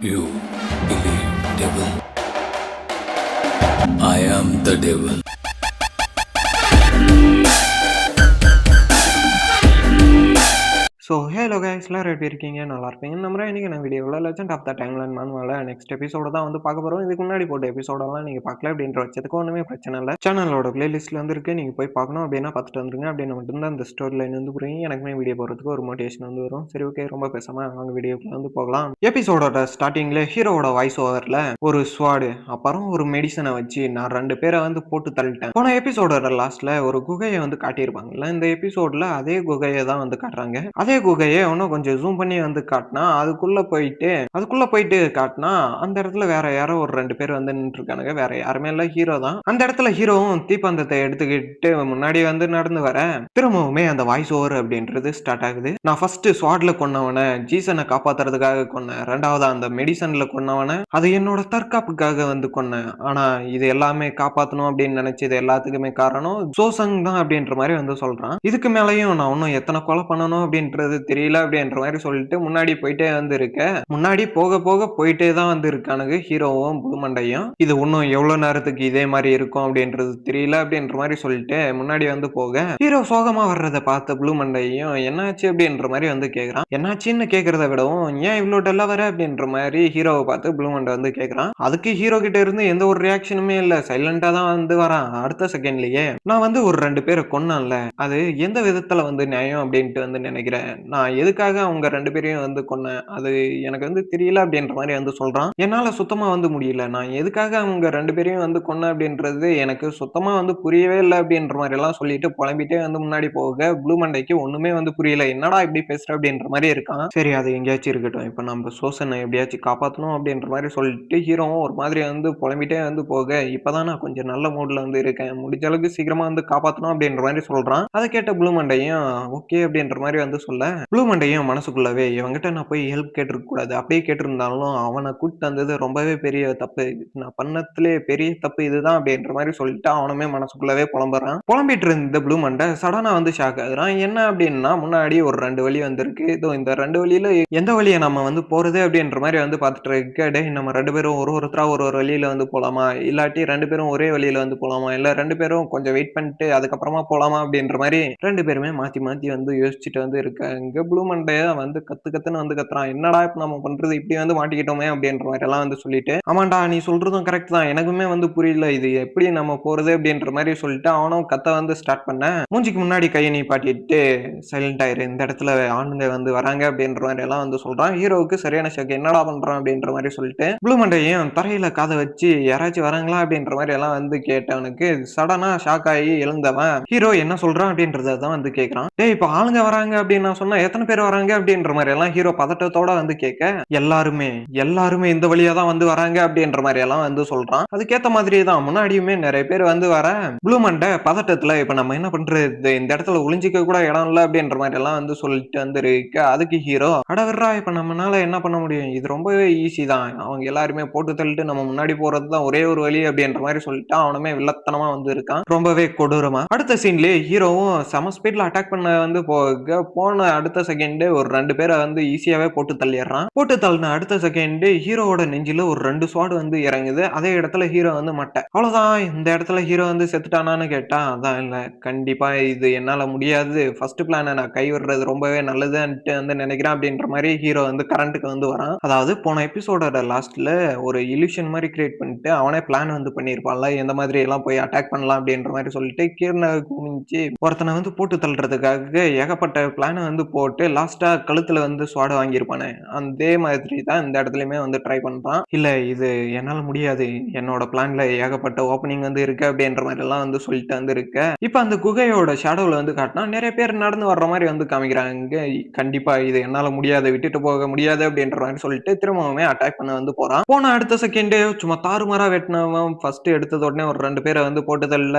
You believe devil. I am the devil. Hello guys எல்லாரும் எப்படி இருக்கீங்க? நல்லா இருப்பீங்க நம்புறேன். இன்னைக்கு நான் வீடியோவில் லெஜண்ட் ஆஃப் த டைம்லைன் மேனுவல நெக்ஸ்ட் எபிசோட தான் வந்து பார்க்க போகிறோம். இதுக்கு முன்னாடி போட்ட எபிசோடெல்லாம் நீங்கள் பார்க்கல அப்படின்ற பட்சத்துக்கு ஒன்றுமே பிரச்சனை இல்லை. சேனலோட பிளேலிஸ்ட்டில் வந்துருக்கு, நீங்கள் போய் பார்க்கணும் அப்படின்னா பார்த்துட்டு வந்துருங்க. அப்படின்னு மட்டும்தான் இந்த ஸ்டோரி லைன் வந்து புரியும். எனக்குமே வீடியோ போகிறதுக்கு ஒரு மோட்டிவேஷன் வந்து வரும். சரி, ஓகே, ரொம்ப பேசாமல் அவங்க வீடியோக்குள்ள வந்து போகலாம். எபிசோடோட ஸ்டார்டிங்கில் ஹீரோவோட வாய்ஸ் ஓவரில் ஒரு ஸ்வாடு அப்புறம் ஒரு மெடிசனை வச்சு நான் 2 பேரை வந்து போட்டு தள்ளிட்டேன். போன எபிசோடோட லாஸ்ட்டில் ஒரு குகையை வந்து காட்டியிருப்பாங்கல்ல, இந்த எபிசோடில் அதே குகையை தான் வந்து காட்டுறாங்க. அதே குகையை இன்னும் கொஞ்சம் ஜூம் பண்ணி வந்து காட்டினா அதுக்குள்ள போயிட்டு காட்டினா அந்த இடத்துல வேற யாரோ ஒரு 2 பேர் வந்து நின்று இருக்கானுங்க. வேற யாருமே இல்ல, ஹீரோ தான். அந்த இடத்துல ஹீரோவும் தீப்பந்தத்தை எடுத்துக்கிட்டு முன்னாடி வந்து நடந்து வர திரும்பவுமே அந்த வாய்ஸ் ஓவர் அப்படின்றது ஸ்டார்ட் ஆகுது. நான் ஃபர்ஸ்ட் ஸ்வாட்ல கொன்னவனை ஜீசனை காப்பாத்துறதுக்காக கொன்னேன். 2வது அந்த மெடிசன்ல கொன்னவனை அது என்னோட தற்காப்புக்காக வந்து கொன்னேன். ஆனா இது எல்லாமே காப்பாத்தணும் அப்படின்னு நினைச்சது எல்லாத்துக்குமே காரணம் ஜோசங் தான் அப்படின்ற மாதிரி வந்து சொல்றான். இதுக்கு மேலயும் நான் இன்னும் எத்தனை கொலை பண்ணணும் அப்படின்றது தெரியல அப்படின்ற மாதிரி சொல்லிட்டு முன்னாடி போயிட்டே வந்து இருக்க, முன்னாடி போக போக போயிட்டே தான் வந்து இருக்கானுங்க ஹீரோவும் புது மண்டையும். இது இன்னும் எவ்வளவு நேரத்துக்கு இதே மாதிரி இருக்கும் அப்படின்றது தெரியல அப்படின்ற மாதிரி சொல்லிட்டு முன்னாடி வந்து போக ஹீரோ சோகமா வர்றதை பார்த்த ப்ளூ மண்டையும் என்னாச்சு அப்படின்ற மாதிரி வந்து கேக்குறான். என்னாச்சுன்னு கேக்குறத விடவும் ஏன் இவ்வளவு டல்லா வர அப்படின்ற மாதிரி ஹீரோவை பார்த்து ப்ளூ மண்டை வந்து கேக்குறான். அதுக்கு ஹீரோ கிட்ட இருந்து எந்த ஒரு ரியாக்ஷனுமே இல்ல, சைலண்டா தான் வந்து வரான். அடுத்த செகண்ட்லயே நான் வந்து ஒரு 2 பேரை கொன்னேன்ல, அது எந்த விதத்துல வந்து நியாயம் அப்படின்ட்டு வந்து நினைக்கிறேன். நான் எதுக்காக அவங்க 2 பேரையும் வந்து கொன்னேன், அது எனக்கு வந்து தெரியல அப்படின்ற மாதிரி வந்து சொல்றான். என்னால சுத்தமா வந்து முடியல. நான் எதுக்காக அவங்க 2 பேரையும் வந்து கொன்னேன் அப்படின்றது எனக்கு சுத்தமா வந்து புரியவே இல்ல அப்படின்ற மாதிரி எல்லாம் சொல்லிட்டு புலம்பிட்டே வந்து முன்னாடி போக ப்ளூ மண்டைக்கு ஒண்ணுமே வந்து புரியல. என்னடா இப்படி பேசுற அப்படின்ற மாதிரி இருக்கான். சரி, அது எங்கேயாச்சும் இருக்கட்டும். இப்ப நம்ம சோசனை எப்படியாச்சும் காப்பாத்தணும் அப்படின்ற மாதிரி சொல்லிட்டு ஹீரோவும் ஒரு மாதிரி வந்து புலம்பிட்டே வந்து போக, இப்பதான் நான் கொஞ்சம் நல்ல மூட்ல வந்து இருக்கேன், முடிஞ்ச அளவுக்கு சீக்கிரமா வந்து காப்பாத்தணும் அப்படின்ற மாதிரி சொல்றான். அதை கேட்ட ப்ளூ மண்டையும் ஓகே அப்படின்ற மாதிரி வந்து சொல்ல, ப்ளூ மண்டையும் மனசுக்குள்ளவே இவன்கிட்ட நான் போய் ஹெல்ப் கேட்டிருக்க கூடாது, அப்படியே கேட்டிருந்தாலும் அவனை கூப்பிட்டு வந்தது ரொம்பவே பெரிய தப்பு, நான் பண்ணதுலே பெரிய தப்பு இதுதான் அப்படின்ற மாதிரி சொல்லிட்டு அவனுமே மனசுக்குள்ளவே புலம்புறான். புலம்பிட்டு இருந்த ப்ளூ மண்டை சடனா வந்து ஷாக் ஆகுறான். என்ன அப்படின்னா முன்னாடி ஒரு 2 வழி வந்திருக்கு, இதோ இந்த 2 வழியில எந்த வழியை நம்ம வந்து போறது அப்படின்ற மாதிரி வந்து பார்த்துட்டு இருக்க, டேய் நம்ம 2 பேரும் ஒருத்தரா ஒரு வழியில வந்து போலாமா, இல்லாட்டி 2 பேரும் ஒரே வழியில வந்து போலாமா, இல்ல 2 பேரும் கொஞ்சம் வெயிட் பண்ணிட்டு அதுக்கப்புறமா போலாமா அப்படின்ற மாதிரி 2 பேருமே மாத்தி மாத்தி வந்து யோசிச்சுட்டு வந்து இருக்காங்க. ப்ளூ மண்டைய வந்து கத்துன்னு வந்து கத்துறான். என்னடா இப்ப நம்ம பண்றது, இப்படி வந்து மாட்டிக்கிட்டோமே அப்படின்ற மாதிரி எல்லாம் வந்து சொல்லிட்டு, ஆமாண்டா நீ சொல்றதும் கரெக்ட் தான், எனக்குமே வந்து புரியல இது எப்படி நம்ம போறது அப்படின்ற மாதிரி சொல்லிட்டு அவனும் கத்த வந்து ஸ்டார்ட் பண்ண, மூஞ்சிக்கு முன்னாடி கையை நீப்பாட்டிட்டு சைலண்ட் ஆயிரு, இந்த இடத்துல ஆணுங்க வந்து வராங்க அப்படின்ற மாதிரி எல்லாம் வந்து சொல்றான். ஹீரோவுக்கு சரியான ஷாக், என்னடா பண்றான் அப்படின்ற மாதிரி சொல்லிட்டு ப்ளூ மண்டையும் தரையில காதை வச்சு யாராச்சும் வராங்களா அப்படின்ற மாதிரி எல்லாம் வந்து கேட்டவனுக்கு சடனா ஷாக் ஆகி எழுந்தவன் ஹீரோ என்ன சொல்றான் அப்படின்றத தான் வந்து கேட்கறான். டேய் இப்ப ஆளுங்க வராங்க அப்படின்னு நான் சொன்னா எத்தனை பேர் வராங்க அப்படின்ற மாதிரி எல்லாம் ஹீரோ பதட்டத்தோட வந்து கேட்க, எல்லாருமே எல்லாருமே இந்த வழியா தான் வந்து வராங்க அப்படின்ற மாதிரி எல்லாம் வந்து சொல்றான். அதுக்கேத்த மாதிரியே தான் முன்னாடியுமே நிறைய பேர் வந்து வர, ப்ளூ மண்டை பதட்டத்துல இப்ப நம்ம என்ன பண்றது, இந்த இடத்துல ஒளிஞ்சிக்க கூட இடம் இல்ல அப்படின்ற மாதிரி எல்லாம் வந்து சொல்லிட்டு வந்து இருக்க, அதுக்கு ஹீரோ அடவர்ரா இப்ப நம்மனால என்ன பண்ண முடியும், இது ரொம்பவே ஈஸி தான், அவங்க எல்லாருமே போட்டு தள்ளிட்டு நம்ம முன்னாடி போறதுதான் ஒரே ஒரு வழி அப்படின்ற மாதிரி சொல்லிட்டு அவனுமே வில்லத்தனமா வந்து இருக்கான், ரொம்பவே கொடூரமா. அடுத்த சீன்லயே ஹீரோவும் செம ஸ்பீட்ல அட்டாக் பண்ண வந்து போன அடுத்த செகண்ட் ஒரு 2 பேரை வந்து ஈஸியாவே போட்டு தள்ளிடுறான். போட்டு தள்ளின அடுத்த செகண்ட் ஹீரோவோட நெஞ்சில ஒரு 2 ஸ்வாட் வந்து இறங்குது. அதே இடத்துல ஹீரோ வந்து மட்டை. அவ்வளவுதான், இந்த இடத்துல ஹீரோ வந்து செத்துட்டானான்னு கேட்டா அதான் இல்ல, கண்டிப்பா இது என்னால முடியாது, ஃபர்ஸ்ட் பிளான நான் கைவிடுறது ரொம்பவே நல்லதுன்ட்டு வந்து நினைக்கிறேன் அப்படின்ற மாதிரி ஹீரோ வந்து கரண்ட்டுக்கு வந்து வரான். அதாவது போன எபிசோடோட லாஸ்ட்ல ஒரு இல்யூஷன் மாதிரி கிரியேட் பண்ணிட்டு அவனே பிளான் வந்து பண்ணிருப்பான்ல, எந்த மாதிரி எல்லாம் போய் அட்டாக் பண்ணலாம் அப்படின்ற மாதிரி சொல்லிட்டு கீழே குனிஞ்சு ஒருத்தனை வந்து போட்டு தள்ளுறதுக்காக ஏகப்பட்ட பிளானை வந்து போட்டு லாஸ்டா கழுத்துல வந்து ஸ்வாட வாங்கியிருப்பானே, அதே மாதிரி தான் இந்த இடத்துலயுமே வந்து ட்ரை பண்றான். இல்ல இது என்னால முடியாது, என்னோட பிளான்ல ஏகப்பட்ட ஓப்பனிங் வந்து இருக்கு அப்படின்ற மாதிரி எல்லாம் வந்து சொல்லிட்டு வந்து இருக்க, இப்ப அந்த குகையோட ஷேடோல வந்து காட்டினா நிறைய பேர் நடந்து வர்ற மாதிரி வந்து காமிக்கிறாங்க. கண்டிப்பா இது என்னால முடியாது, விட்டுட்டு போக முடியாது அப்படின்ற மாதிரி சொல்லிட்டு திரும்பவுமே அட்டாக் பண்ண வந்து போறான். போன அடுத்த செகண்டே சும்மா தாறுமாறா வெட்டினவன் ஃபர்ஸ்ட் எடுத்தது உடனே ஒரு 2 பேரை வந்து போட்டு தள்ள,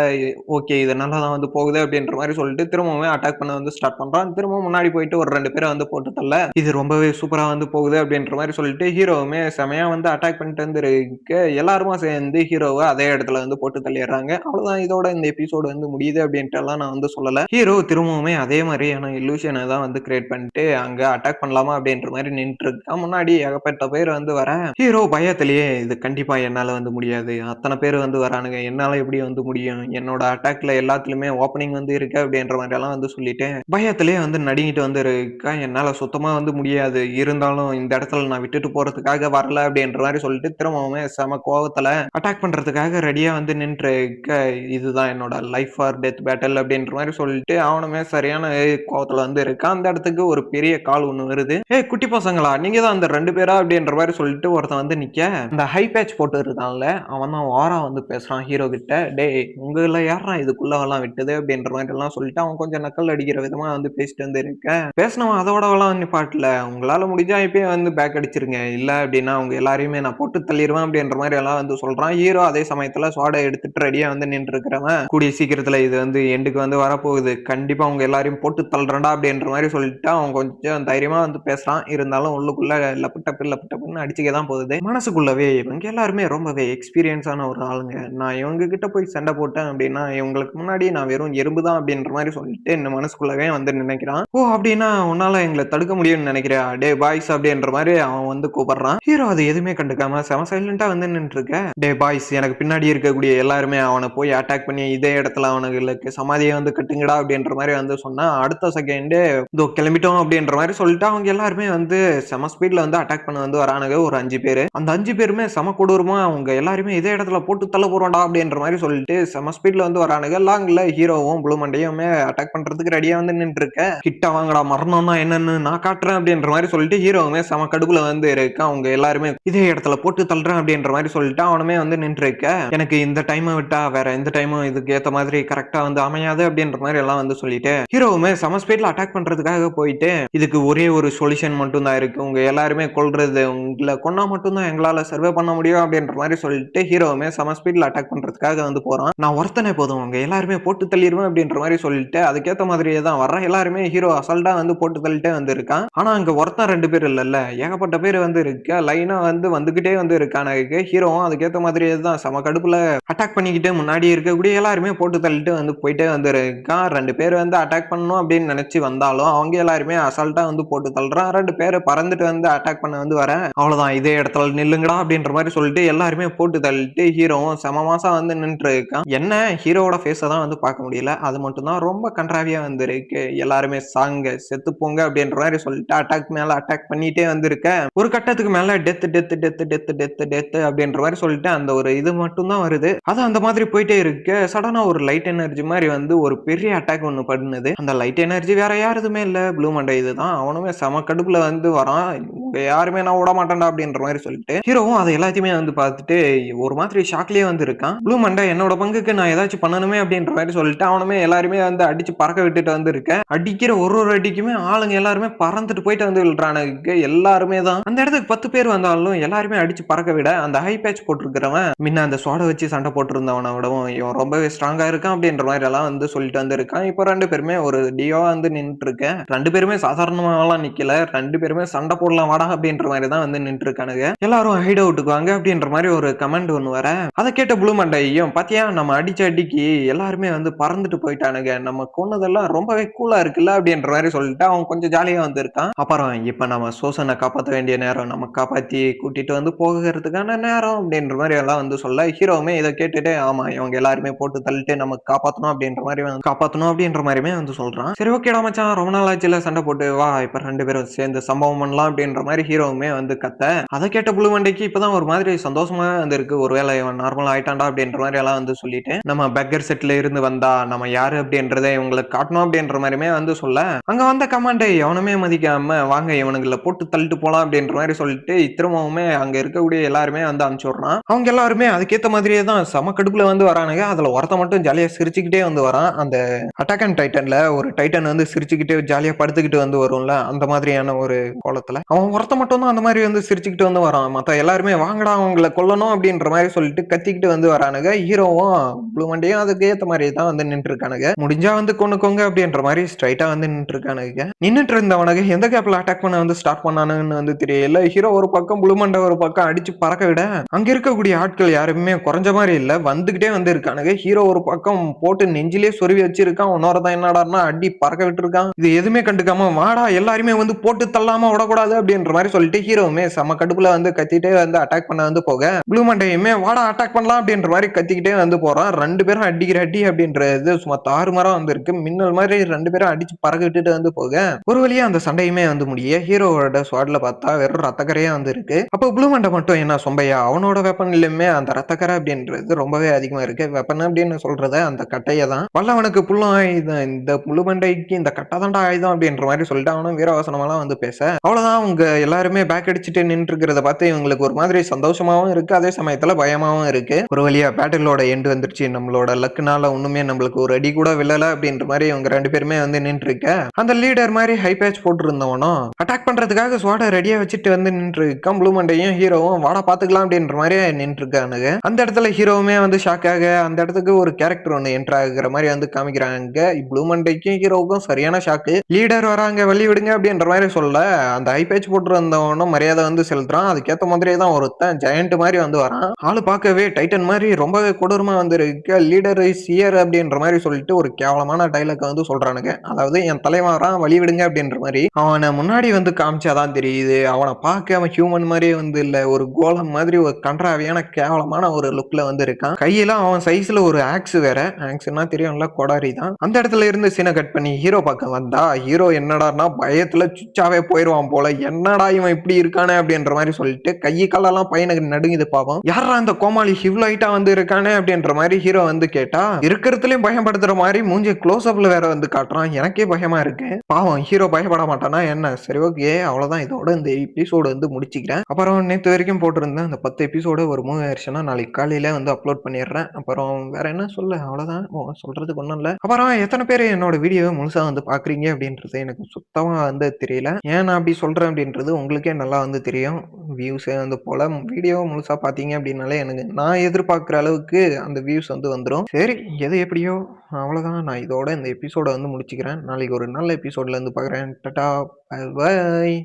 ஓகே இது நல்லா தான் வந்து போகுது அப்படின்ற மாதிரி சொல்லிட்டு திரும்பவுமே அட்டாக் பண்ண வந்து ஸ்டார்ட் பண்றான். திரும்பவும் முன்னாடி முன்னாடி போயிட்டு ஒரு 2 பேர வந்து போட்டு தள்ள, இது ரொம்பவே சூப்பரா வந்து போகுது அப்படின்ற மாரி சொல்லிட்டு ஹீரோவுமே செமையா வந்து அட்டாக் பண்ணிட்டு வந்து இருக்க, எல்லாருமா சேர்ந்து ஹீரோவ அதே இடத்துல வந்து போட்டு தள்ளிடுறாங்க. அவ்வளவுதான், இதோட இந்த எபிசோடு வந்து முடியுது அப்படின்ட்டுலாம் நான் வந்து சொல்லல. ஹீரோ திரும்பவுமே அதே மாதிரியான இல்லூஷன தான் வந்து கிரியேட் பண்ணிட்டு அங்க அட்டாக் பண்ணலாமா அப்படின்ற மாரி நின்னுட்டு இருக்கான். முன்னாடி ஏகப்பட்ட பேர் வந்து வர, ஹீரோ பயத்திலேயே இது கண்டிப்பா என்னால வந்து முடியாது. அத்தன பேர் வந்து வரானுங்க. என்னால எப்படி வந்து முடியும்? என்னோட அட்டாக்ல எல்லாத்துலயுமே ஓப்பனிங் வந்து இருக்கு அப்படின்ற மாரியெல்லாம் வந்து சொல்லிட்டு, பயத்திலேயே வந்து நடுங்கிட்டு வந்து இருக்கேன். என்னால சுத்தமா வந்து முடியாது. இருந்தாலும் இந்த இடத்துல நான் விட்டுட்டு போறதுக்காக வரல அப்படின்ற மாரி சொல்லிட்டு திரும்பவுமே செம கோவத்துல அட்டாக் பண்றதுக்காக ரெடியா வந்து நின்னுட்டு இருக்க, இதுதான் என்னோட லைஃப் ஆர் டெத் பேட்டில் அப்படின்ற மாரி சொல்லிட்டு அவனுமே சரியான கோவத்துல வந்து இருக்கான். அந்த இடத்துக்கு ஒரு பெரிய கால் ஒண்ணு வருது. "ஏய் குட்டி பசங்களா, நீங்க தான் அந்த 2 பேரா?" அப்படின்ற மாரி சொல்லிட்டு ஒருத்தன் வந்து நிக்க, அந்த ஹை பேட்ச் போட்டு இருக்கான்ல, அவன் தான் ஓரா வந்து பேசுறான் ஹீரோ கிட்ட. "டேய் உங்கள யார்றா இதுக்குள்ளலாம் விட்டது?" அப்படின்ற மாரிலாம் சொல்லிட்டு அவன் கொஞ்சம் நக்கல் அடிக்கிற விதமா வந்து பேசிட்டு வந்து இருக்கேன். பேசினவன் அதோடலாம் நிப்பாட்டல. "உங்களால முடிஞ்சா இப்பயே வந்து பேக் அடிச்சிருங்க. இல்ல அப்படின்னா உங்க எல்லாரையுமே நான் போட்டு தள்ளிருவேன்." அப்படின்ற மாரி எல்லாம் வந்து சொல்றான். ஹீரோ அதே சமயத்துல ஸ்வாட எடுத்துட்டு ரெடியா வந்து நின்னுட்டு இருக்கிறவன், கூடிய சீக்கிரத்துல இது வந்து எண்டுக்கு வந்து வரப்போகுது. கண்டிப்பா உங்க எல்லாரையும் போட்டு தள்ளுறேன்டா அப்படின்ற மாரி சொல்லிட்டு அவன் கொஞ்சம் தைரியமா வந்து பேசுறான். இருந்தாலும் உள்ளுக்குள்ள லப்பு டப்பு லப்பு டப்புன்னு அடிச்சுக்க தான் போகுது. மனசுக்குள்ளவே இவங்க எல்லாருமே ரொம்பவே எக்ஸ்பீரியன்ஸான ஒரு ஆளுங்க. நான் இவங்க கிட்ட போய் சண்டை போட்டேன் அப்படின்னா, இவங்களுக்கு முன்னாடி நான் வெறும் எறும்பு தான் அப்படின்ற மாரி சொல்லிட்டு இந்த மனசுக்குள்ளவே வந்து நினைக்கிறான். ஓ! அப்படின்னா உன்னால எங்கள தடுக்க முடியும்னு நினைக்கிறியா? டேய் பாய்ஸ் அப்படின்ற மாரி அவன் வந்து கூப்பிடுறான். ஹீரோ அது எதுவுமே கண்டுக்காம செம சைலன்ட்டா வந்து நின்னுட்டு இருக்க. டேய் பாய்ஸ், எனக்கு பின்னாடி இருக்கக்கூடிய எல்லாருமே அவன போய் அட்டாக் பண்ணி இதே இடத்துல அவனுங்களுக்கு சமாதிய வந்து கட்டுங்கடா அப்படின்ற மாரி வந்து சொன்னா, அடுத்த செகண்டே இதோ கிளம்பிட்டோம் அப்படின்ற மாரி சொல்லிட்டு அவங்க எல்லாருமே வந்து செம ஸ்பீட்ல வந்து அட்டாக் பண்ண வந்து வரானுங்க ஒரு 5 பேரு. அந்த 5 பேருமே செம கொடூரமா அவங்க எல்லாரையுமே இதே இடத்துல போட்டு தள்ள போறோம்டா அப்படின்ற மாரி சொல்லிட்டு செம ஸ்பீட்ல வந்து வரானுங்க. லாங்ல ஹீரோவும் ப்ளூ மண்டையுமே அட்டாக் பண்றதுக்கு ரெடியா வந்து நின்னுட்டு இருக்க. கிட்ட வாங்கடா மரணம்னா என்னன்னு நான் காட்டுறேன் அப்படின்ற மாரி சொல்லிட்டு ஹீரோவுமே செம கடுப்புல வந்து இருக்க. அவங்க எல்லாருமே இதே இடத்துல போட்டு தள்ளுறேன் அப்படின்ற மாரி சொல்லிட்டு அவனுமே வந்து நின்னுட்டு இருக்க. எனக்கு இந்த டைம விட்டா வேற எந்த டைமும் இதுக்கு ஏத்த மாதிரி கரெக்ட்டா வந்து அமையாது அப்படின்ற மாரி எல்லாம் வந்து சொல்லிட்டு, ஹீரோவுமே செம ஸ்பீட்ல அட்டாக் பண்றதுக்காக போயிட்டு, இதுக்கு ஒரே ஒரு சொல்யூஷன் மட்டும் தான் இருக்கு. உங்க எல்லாருமே கொல்றது. உங்கள கொன்னா மட்டும் தான் எங்களால சர்வே பண்ண முடியும் அப்படின்ற மாரி சொல்லிட்டு ஹீரோவுமே செம ஸ்பீட்ல அட்டாக் பண்றதுக்காக வந்து போறான். நான் ஒருத்தனே போதும். உங்க எல்லாருமே போட்டு தள்ளிருவேன் அப்படின்ற மாரி சொல்லிட்டு அதுக்கேத்த மாதிரியே தான் வர்றான். எல்லாருமே ஹீரோ அசால்ட்டா வந்து போட்டு தள்ளிட்டே வந்து இருக்கான். ஆனா அங்க ஒருத்தன் 2 பேர் இல்லல்ல. ஏகப்பட்ட பேர் வந்து இருக்க. லைனா வந்து வந்துகிட்டே வந்து இருக்கானுங்க. ஹீரோவும் அதுக்கேத்த மாதிரியே தான் செம கடுப்புல அட்டாக் பண்ணிக்கிட்டு முன்னாடி இருக்கக்கூடிய எல்லாருமே போட்டு தள்ளிட்டு வந்து போயிட்டே வந்து இருக்கான். 2 பேர் வந்து அட்டாக் பண்ணணும் அப்படின்னு நினைச்சு வந்தாலும், அவங்க எல்லாருமே அசால்ட்டா வந்து போட்டு தள்ளுறான். 2 பேரு பறந்துட்டு வந்து அட்டாக் பண்ண வந்து வரேன். அவ்வளோதான், இதே இடத்துல நில்லுங்கடா அப்படின்ற மாரி சொல்லிட்டு எல்லாருமே போட்டு தள்ளிட்டு ஹீரோவும் செம மாசா வந்து நின்னுட்டு இருக்கான். என்ன ஹீரோவோட ஃபேஸ தான் வந்து பார்க்க முடியல. அது மட்டும் தான் ரொம்ப கண்றாவியா வந்து இருக்கு. எல்லாருமே சாங்க, செத்து போங்க அப்படின்ற மாரி சொல்லிட்டு அட்டாக் மேல அட்டாக் பண்ணிட்டே வந்து இருக்க. ஒரு கட்டத்துக்கு மேல death death death death death death அப்படின்ற மாரி சொல்லிட்டு அந்த ஒரு இது மட்டும் தான் வருது. அது அந்த மாதிரி போயிட்டே இருக்கு. சடனா ஒரு லைட் எனர்ஜி மாரி வந்து ஒரு பெரிய அட்டாக் ஒண்ணு பண்ணுது. அந்த லைட் எனர்ஜி வேற யாருதுமே இல்ல, ப்ளூ மண்டை இதுதான். அவனுமே செம கடுப்புல வந்து வரான். உங்க யாருமே நான் விடமாட்டேன்டா அப்படின்ற மாரி சொல்லிட்டு, ஹீரோவும் அது எல்லாத்தையுமே வந்து பார்த்துட்டு ஒரு மாதிரி ஷாக்லயே வந்து இருக்கான். ப்ளூ மண்டை என்னோட பங்குக்கு நான் ஏதாச்சும் பண்ணணுமே அப்படின்ற மாரி சொல்லிட்டு அவனுமே எல்லாருமே வந்து அடிச்சு பறக்க விட்டுட்டு வந்து இருக்கேன். அடிக்கிற ஒரு அடிக்குமே ஆளுங்க எல்லாருமே பறந்துட்டு போயிட்டு வந்து விழுறானுங்க. எல்லாருமே தான் அந்த இடத்துக்கு 10 பேர் வந்தாலும் எல்லாருமே அடிச்சு பறக்க விட, அந்த ஹை பேட்ச் போட்டிருக்கிறவன் முன்ன அந்த ஸ்வாட வச்சு சண்டை போட்டிருந்தவன விடவும் இவன் ரொம்பவே ஸ்ட்ராங்கா இருக்கான் அப்படின்ற மாதிரி எல்லாம் வந்து சொல்லிட்டு வந்து இருக்கான். இப்போ 2 பேருமே ஒரு டியோவா வந்து நின்னுட்டு இருக்கேன். 2 பேருமே சாதாரணமாலாம் நிக்கல. 2 பேருமே சண்டை போடலாம் வாடா அப்படின்ற மாதிரி தான் வந்து நின்னுட்டு இருக்கானுங்க. எல்லாரும் ஹைட் அவுட்டுக்கு வாங்க அப்படின்ற மாதிரி ஒரு கமெண்ட் ஒண்ணு வர, அதை கேட்ட ப்ளூ மண்டையும் பாத்தியா நம்ம அடிச்ச அடிக்கு எல்லாருமே வந்து பறந்துட்டு போயிட்டானுங்க. நம்ம கொன்னதெல்லாம் ரொம்பவே கூலா இருக்குல்ல அப்படின்ற மாதிரி சொல்லிட்டு அவன் கொஞ்சம் ஜாலியா வந்து இருக்கான். அப்புறம் இப்ப நம்ம சோசனை காப்பாத்த வேண்டிய நேரம், நம்ம காப்பாத்தி கூட்டிட்டு வந்து போகிறதுக்கான நேரம் அப்படின்ற மாதிரி எல்லாம் வந்து சொல்ல, ஹீரோவுமே இதை கேட்டுட்டு ஆமா இவங்க எல்லாருமே போட்டு தள்ளிட்டு நம்ம காப்பாத்தணும் அப்படின்ற மாதிரி காப்பாத்தணும் அப்படின்ற மாதிரியுமே வந்து சொல்றான். சரி ஓகேடா மச்சான், ரொம்ப நாள் ஆச்சுல சண்டை போட்டு வா இப்ப 2 பேரும் சேர்ந்து சம்பவம் பண்ணலாம் அப்படின்ற மாதிரி ஹீரோவுமே வந்து கத்த, அதை கேட்ட ப்ளூ மண்டைக்கு இப்பதான் ஒரு மாதிரி சந்தோஷமா வந்து இருக்கு. ஒருவேளை இவன் நார்மல் ஆயிட்டான்டா அப்படின்ற மாதிரி எல்லாம் வந்து சொல்லிட்டு, நம்ம பெக்கர் செட்ல இருந்து வந்தா நம்ம யாரு அப்படின்றத இவங்களுக்கு காட்டணும் அப்படின்ற மாதிரியுமே வந்து சொல்ல, அங்க வந்த கமாண்டை எவனுமே மதிக்காம வாங்க இவனுங்களை போட்டு தள்ளிட்டு போலாம் அப்படின்ற மாதிரி சொல்லிட்டு திரும்பவுமே அங்க இருக்கக்கூடிய எல்லாருமே வந்து அனுப்பிச்சு விடுறான். அவங்க எல்லாருமே அதுக்கேத்த மாதிரியே தான் செம கடுப்புல வந்து வரானுங்க. அதுல ஒருத்த மட்டும் ஜாலியா சிரிச்சுக்கிட்டே வந்து வரான். அந்த அட்டாக் அண்ட் டைட்டன்ல ஒரு டைட்டன் வந்து சிரிச்சுக்கிட்டு ஜாலியா படுத்துக்கிட்டு வந்து வரும்ல, அந்த மாதிரியான ஒரு கோலத்துல அவன் ஒருத்த மட்டும் தான் அந்த மாதிரி வந்து சிரிச்சுக்கிட்டு வந்து வரான். மத்த எல்லாருமே வாங்கடா அவங்கள கொல்லணும் அப்படின்ற மாதிரி சொல்லிட்டு கத்திக்கிட்டு வந்து வரானுங்க. ஹீரோவும் ப்ளூ மண்டையும் அதுக்கு ஏத்த மாதிரி தான் வந்து நின்று இருக்கானுங்க. முடிஞ்சா வந்து கொன்னுக்கோங்க அப்படின்ற மாதிரி ஸ்ட்ரைட்டா வந்து நின்று இருக்கானுங்க. நின்னுட்டு இருந்தவனுங்க எந்த கேப்ல அட்டாக் பண்ண வந்து ஸ்டார்ட் பண்ணானுங்கன்னு வந்து தெரியல. ஹீரோ ஒரு பக்கம், ப்ளூ மண்டை ஒரு பக்கம் அடிச்சு பறக்க விட, அங்க இருக்கக்கூடிய ஆட்கள் யாருமே குறைஞ்ச மாரி இல்ல. வந்துகிட்டே வந்து இருக்கானுங்க. ஹீரோ ஒரு பக்கம் போட்டு நெஞ்சிலே சொருவி வச்சிருக்கான். இன்னொருத்தன் என்னடான்னா அடி பறக்க விட்டுருக்கான். இது எதுவுமே கண்டுக்காம, "வாடா எல்லாரையுமே வந்து போட்டு தள்ளாம விடக்கூடாது" அப்படின்ற மாரி சொல்லிட்டு ஹீரோவுமே செம்ம கடுப்புல வந்து கத்திட்டே வந்து அட்டாக் பண்ண வந்து போக, ப்ளூ மண்டையுமே "வாடா அட்டாக் பண்ணலாம்" அப்படின்ற மாரி கத்திக்கிட்டே வந்து போறான். 2 பேரும் அடிக்கிற அடி அப்படின்றது சும்மா தாறுமாறா வந்திருக்கு. மின்னல் மாரி 2 பேரும் அடிச்சு பறக்க விட்டுட்டு வந்து போக, ஒரு வழியா அந்த சண்டையுமே வந்து முடிய, ஹீரோவோட ஸ்வாட்ல பார்த்தா வெறும் ரத்தக்கரையா வந்து இருக்கு. அப்போ ப்ளூ மண்டை மட்டும் என்ன சொம்பையா? அவனோட வெப்பன்லயுமே அந்த ரத்தக்கரை அப்படின்றது ரொம்பவே அதிகமா இருக்கு. வெப்பன் அப்படின்னு சொல்றத அந்த கட்டைய தான். "வல்லவனுக்கு புல்லும் ஆயுதம். இந்த ப்ளூ மண்டைக்கு இந்த கட்டை தான்டா ஆயுதம்" அப்படின்ற மாரி சொல்லிட்டு அவனும் வீரவசனமெல்லாம் வந்து பேச, அவ்வளோதான் அவங்க எல்லாருமே பேக் அடிச்சுட்டு நின்னுட்டுருக்கிறத பார்த்து இவங்களுக்கு ஒரு மாதிரி சந்தோஷமாவும் இருக்கு. அதே சமயத்துல பயமாவும் இருக்கு. ஒரு வழியா பேட்டிலோட எண்ட் வந்துருச்சு. நம்மளோட லக்குனால ஒண்ணுமே நம்மளுக்கு ஒரு அடி கூட விழல அப்படின்ற மாரி இவங்க 2 பேருமே வந்து நின்னுட்டுருக்க, அந்த லீடர் மாரி ஹை பேட்ச் போட்டிருந்தவனும் அட்டாக் பண்றதுக்காக ஸ்வாட ரெடியா வச்சுட்டு வந்து நின்னுட்டுருக்கான். ப்ளூ மண்டையும் ஹீரோவும் வாடா பாத்துக்கலாம் அப்படின்ற மாரி நின்னுட்டுருக்கானுங்க. அந்த இடத்துல ஹீரோவுமே வந்து ஷாக் ஆக, அந்த இடத்துக்கு ஒரு கேரக்டர் ஒண்ணு என்டர் ஆகுற மாரி வந்து காமிக்கிறாங்க. ப்ளூ மண்டைக்கும் ஹீரோவுக்கும் சரியான ஷாக்கு. லீடர் வராங்க வழி விடுங்க அப்படின்ற மாரி சொல்ல, அந்த ஐ பேட்ச் போட்டிருந்தவனும் மரியாதை வந்து செலுத்துறான். அதுக்கேத்த மாதிரியே தான் ஒருத்தன் ஜெயண்ட் மாரி வந்து வரான். ஆளு பார்க்கவே டைட்டன் மாரி ரொம்பவே கொடூரமா வந்து இருக்கு. லீடர் இஸ் ஹியர் அப்படின்ற மாரி சொல்லிட்டு ஒரு கேவலமான டயலாக்க வந்து சொல்றானுங்க. அதாவது என் தலைவன் வரான் வழி விடுங்க அப்படின்ற மாரி. அவன முன்னாடி வந்து காமிச்சா தான் தெரியுது. அவன பார்க்க அவன் ஹியூமன் மாரியே வந்து இல்ல. ஒரு கோலம் மாதிரி ஒரு கண்றாவியான கேவலமான ஒரு லுக்ல வந்து இருக்கான். கையில அவன் சைஸ்ல ஒரு ஆக்ஸ் வேற. ஆக்ஸ்ன்னா தெரியும்ல கொடாரி தான். அந்த இடத்துல இருந்து சீன கட் பண்ணி ஹீரோ பக்கம் வந்தா, ஹீரோ என்னடான்னா பயத்துல சுச்சாவே போயிருவான் போல. என்னடா இவன் இப்படி இருக்கானே அப்படின்ற மாரி சொல்லிட்டு கை காலெல்லாம் பையனுக்கு நடுங்குது பாவம். யார்ரா இந்த கோமாளி இவ்ளோ ஹைட்டா வந்து இருக்கானே அப்படின்ற மாரி ஹீரோ வந்து கேட்டா, இருக்கிறதுலயும் பயன்படுத்துற மாரி மூஞ்சிய க்ளோஸ் அப்ல வேற வந்து காட்டுறான். எனக்கே பயமா இருக்கு. பாவம் ஹீரோ பயப்பட மாட்டானா என்ன? சரி ஓகே. அவ்வளோதான் இதோட இந்த எபிசோடு வந்து முடிச்சுக்கிறேன். அப்புறம் நேத்து வரைக்கும் போட்டிருந்தேன் அந்த 10 எபிசோடு ஒரு மூவி வெர்ஷனா நாளைக்கு காலையில வந்து அப்லோட் பண்ணிடுறேன். அப்புறம் வேற என்ன சொல்ல? அவ்வளோதான். சொல்றதுக்கு ஒண்ணும் இல்ல. அப்புறம் எத்தன பேரு என்னோட வீடியோவ முழுசா வந்து பார்க்குறீங்க அப்படின்றது எனக்கு சுத்தமா வந்து தெரியல. ஏன் நான் அப்படி சொல்றேன் அப்படின்றது உங்களுக்கே நல்லா வந்து தெரியும். வியூஸே வந்து போல. வீடியோவ முழுசா பார்த்தீங்க அப்படின்னாலே எனக்கு நான் எதிர்பார்க்குற அளவுக்கு அந்த வியூஸ் வந்து வந்துரும். சரி எது எப்படியோ அவ்வளோதான். நான் இதோட இந்த எபிசோட வந்து முடிச்சுக்கிறேன். நாளைக்கு ஒரு நல்ல எபிசோட்ல வந்து பார்க்குறேன். டாடா! பை பாய்.